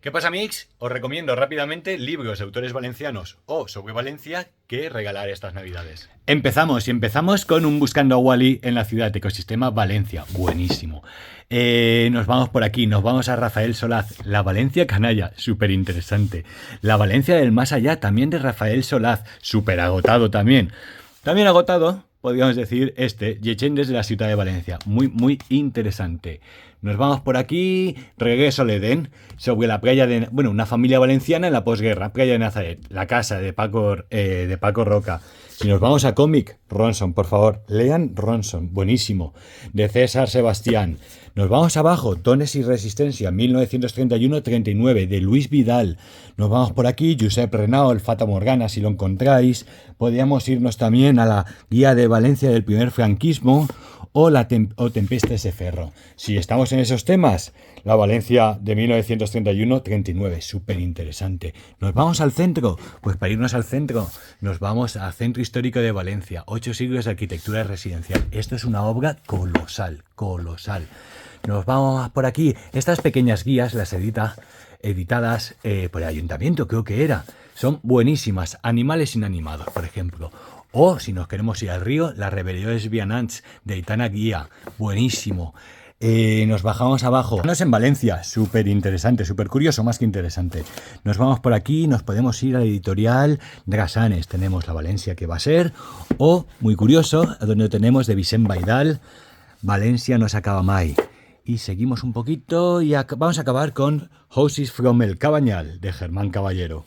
¿Qué pasa, Mix? Os recomiendo rápidamente libros de autores valencianos o sobre Valencia que regalar estas navidades. Empezamos con un Buscando a Wally en la ciudad de Ecosistema Valencia. Buenísimo. Nos vamos por aquí, nos vamos a Rafael Solaz. La Valencia canalla, súper interesante. La Valencia del más allá, también de Rafael Solaz, súper agotado también. También agotado, podríamos decir, Llegendes de la ciudad de Valencia. Muy interesante. Nos vamos por aquí, Regreso al Edén, sobre la playa de... Bueno, una familia valenciana en la posguerra, playa de Nazaret, la casa de Paco Roca. Si nos vamos a cómic, Ronson, por favor, lean Ronson, buenísimo, de César Sebastián. Nos vamos abajo, Tones y Resistencia, 1931-39, de Luis Vidal. Nos vamos por aquí, Josep Renau, el Fata Morgana, si lo encontráis. Podríamos irnos también a la Guía de Valencia del primer franquismo, o Tempestes de Ferro. Si estamos en esos temas, la Valencia de 1931-39, súper interesante. ¿Nos vamos al centro? Pues para irnos al centro, nos vamos al Centro Histórico de Valencia, 8 siglos de arquitectura residencial. Esto es una obra colosal. Nos vamos por aquí. Estas pequeñas guías las editadas por el ayuntamiento, creo que era. Son buenísimas. Animales inanimados, por ejemplo. O, si nos queremos ir al río, las rebeliones vianants de Aitana Guía. Buenísimo. Nos bajamos abajo. Nos en Valencia. Súper interesante, súper curioso, más que interesante. Nos vamos por aquí, nos podemos ir a la editorial Drasanes. Tenemos la Valencia que va a ser. O, muy curioso, donde tenemos de Vicent Baidal, Valencia no se acaba mai. Y seguimos un poquito y vamos a acabar con Houses from el Cabanyal, de Germán Caballero.